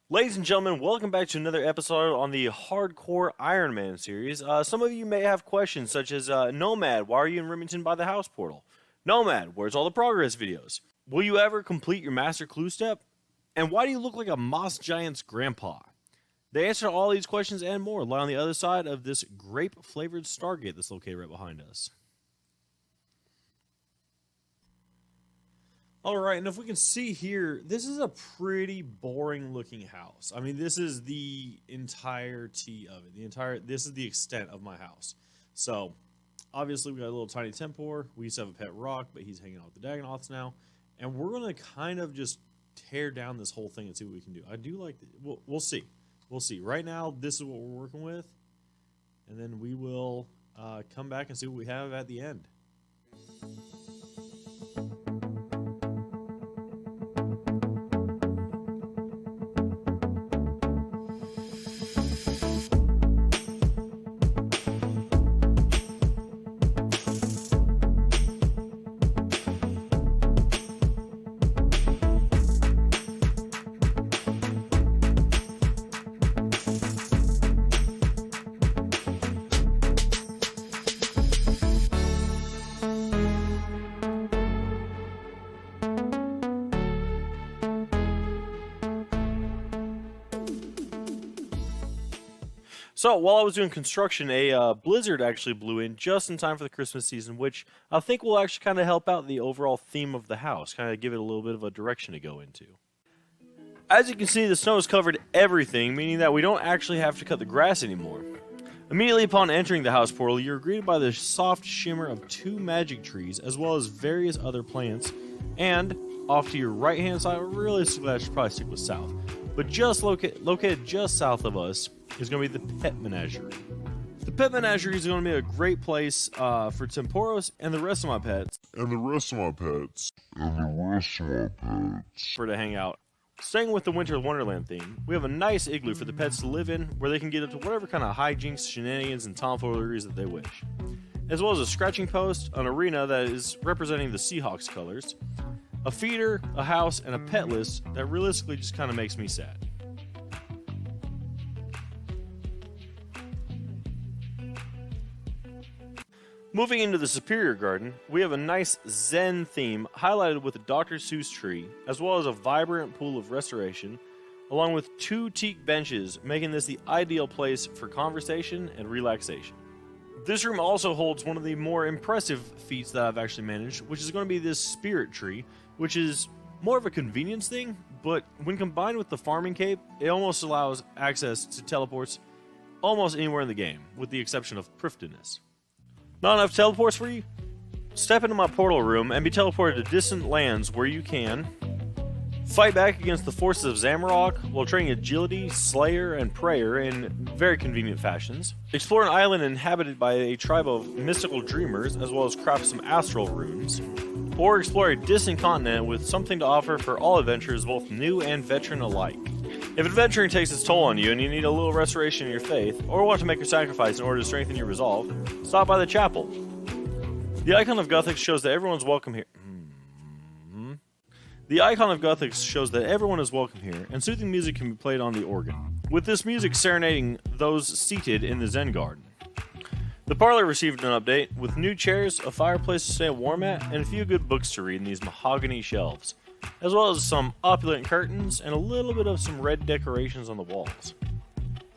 Ladies and gentlemen, welcome back to another episode on the Hardcore Iron Man series. Some of you may have questions such as, Nomad, why are you in Remington by the house portal? Nomad, where's all the progress videos? Will you ever complete your master clue step? And why do you look like a moss giant's grandpa? The answer to all these questions and more lie on the other side of this grape-flavored Stargate that's located right behind us. Alright, and if we can see here, this is a pretty boring looking house. I mean, this is the entirety of it. This is the extent of my house. So, obviously we got a little tiny tempor. We used to have a pet rock, but he's hanging out with the Dagonoths now. And we're going to kind of just tear down this whole thing and see what we can do. I do like we'll see. We'll see. Right now, this is what we're working with. And then we will come back and see what we have at the end. So, while I was doing construction, a blizzard actually blew in just in time for the Christmas season, which I think will actually kind of help out the overall theme of the house, kind of give it a little bit of a direction to go into. As you can see, the snow has covered everything, meaning that we don't actually have to cut the grass anymore. Immediately upon entering the house portal, you're greeted by the soft shimmer of 2 magic trees, as well as various other plants, and off to your right-hand side, realistically I should probably stick with south, but just located just south of us is going to be the Pet Menagerie. The Pet Menagerie is going to be a great place for Temporos and the rest of my pets. For to hang out. Staying with the Winter Wonderland theme, we have a nice igloo for the pets to live in, where they can get up to whatever kind of hijinks, shenanigans, and tomfooleries that they wish. As well as a scratching post, an arena that is representing the Seahawks colors, a feeder, a house, and a pet list that realistically just kind of makes me sad. Moving into the Superior Garden, we have a nice Zen theme highlighted with a Dr. Seuss tree, as well as a vibrant pool of restoration, along with 2 teak benches, making this the ideal place for conversation and relaxation. This room also holds one of the more impressive feats that I've actually managed, which is going to be this spirit tree, which is more of a convenience thing, but when combined with the farming cape, it almost allows access to teleports almost anywhere in the game, with the exception of Prifdiness. Not enough teleports for you? Step into my portal room and be teleported to distant lands where you can fight back against the forces of Zamorak while training agility, slayer, and prayer in very convenient fashions. Explore an island inhabited by a tribe of mystical dreamers, as well as craft some astral runes. Or explore a distant continent with something to offer for all adventurers, both new and veteran alike. If adventuring takes its toll on you and you need a little restoration in your faith, or want to make a sacrifice in order to strengthen your resolve, stop by the chapel. The icon of Guthix shows that everyone's welcome here. The icon of Guthix shows that everyone is welcome here, and soothing music can be played on the organ, with this music serenading those seated in the Zen Garden. The parlor received an update, with new chairs, a fireplace to stay warm at, and a few good books to read in these mahogany shelves, as well as some opulent curtains and a little bit of some red decorations on the walls.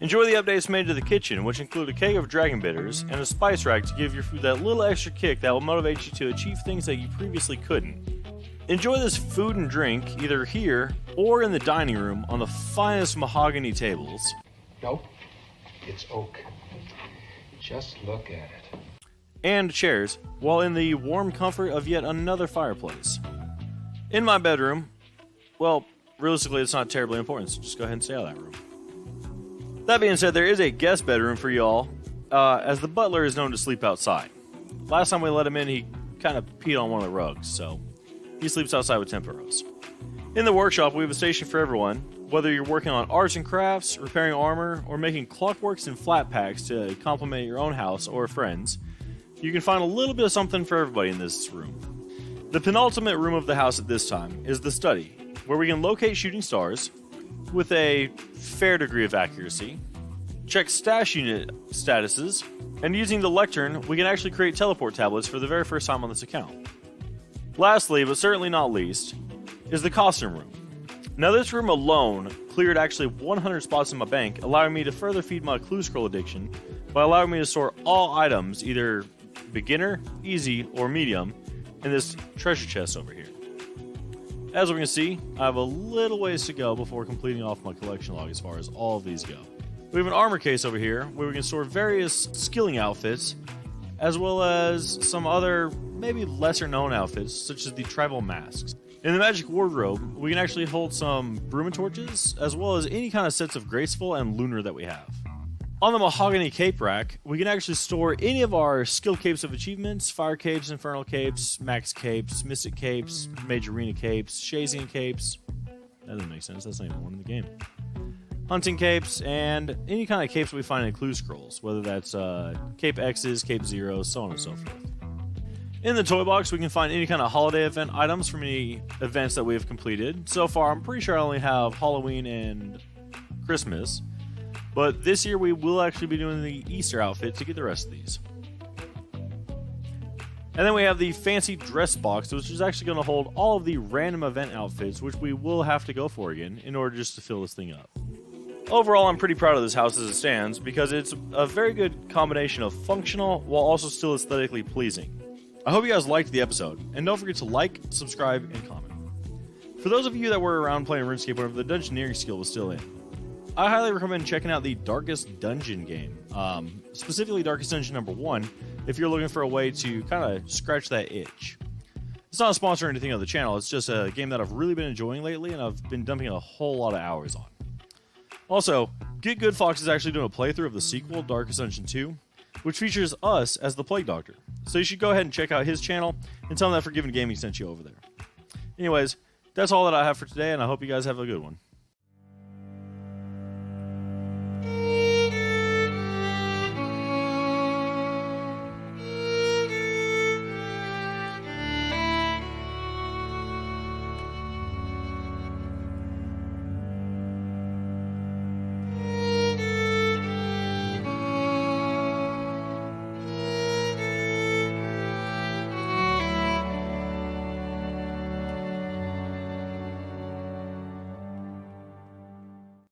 Enjoy the updates made to the kitchen, which include a keg of dragon bitters and a spice rack to give your food that little extra kick that will motivate you to achieve things that you previously couldn't. Enjoy this food and drink either here or in the dining room on the finest mahogany tables. Nope, it's oak. Just look at it. And chairs, while in the warm comfort of yet another fireplace. In my bedroom, well, realistically it's not terribly important, so just go ahead and stay out of that room. That being said, there is a guest bedroom for y'all, as the butler is known to sleep outside. Last time we let him in, he kind of peed on one of the rugs, so he sleeps outside with Temporos. In the workshop, we have a station for everyone, whether you're working on arts and crafts, repairing armor, or making clockworks and flat packs to complement your own house or friends. You can find a little bit of something for everybody in this room. The penultimate room of the house at this time is the study, where we can locate shooting stars, with a fair degree of accuracy. Check stash unit statuses, and using the lectern, we can actually create teleport tablets for the very first time on this account. Lastly, but certainly not least, is the costume room. Now this room alone cleared actually 100 spots in my bank, allowing me to further feed my clue scroll addiction by allowing me to store all items, either beginner, easy, or medium, in this treasure chest over here. As we can see, I have a little ways to go before completing off my collection log as far as all of these go. We have an armor case over here where we can store various skilling outfits, as well as some other, maybe lesser known outfits, such as the tribal masks. In the magic wardrobe, we can actually hold some broom torches, as well as any kind of sets of graceful and lunar that we have. On the mahogany cape rack, we can actually store any of our skill capes of achievements: fire capes, infernal capes, max capes, mystic capes, majorina capes, Shazian capes. That doesn't make sense, that's not even one in the game. Hunting capes, and any kind of capes we find in clue scrolls, whether that's cape X's, cape Zeros, so on and so forth. In the toy box, we can find any kind of holiday event items from any events that we have completed. So far, I'm pretty sure I only have Halloween and Christmas, but this year we will actually be doing the Easter outfit to get the rest of these. And then we have the fancy dress box, which is actually going to hold all of the random event outfits, which we will have to go for again in order just to fill this thing up. Overall, I'm pretty proud of this house as it stands because it's a very good combination of functional while also still aesthetically pleasing. I hope you guys liked the episode, and don't forget to like, subscribe, and comment. For those of you that were around playing RuneScape whenever the Dungeoneering skill was still in, I highly recommend checking out the Darkest Dungeon game, specifically Darkest Dungeon number 1, if you're looking for a way to kind of scratch that itch. It's not a sponsor or anything of the channel, it's just a game that I've really been enjoying lately, and I've been dumping a whole lot of hours on. Also, Git Gud Foxes is actually doing a playthrough of the sequel, Darkest Dungeon 2, which features us as the Plague Doctor. So you should go ahead and check out his channel and tell him that Forgiven Gaming sent you over there. Anyways, that's all that I have for today, and I hope you guys have a good one.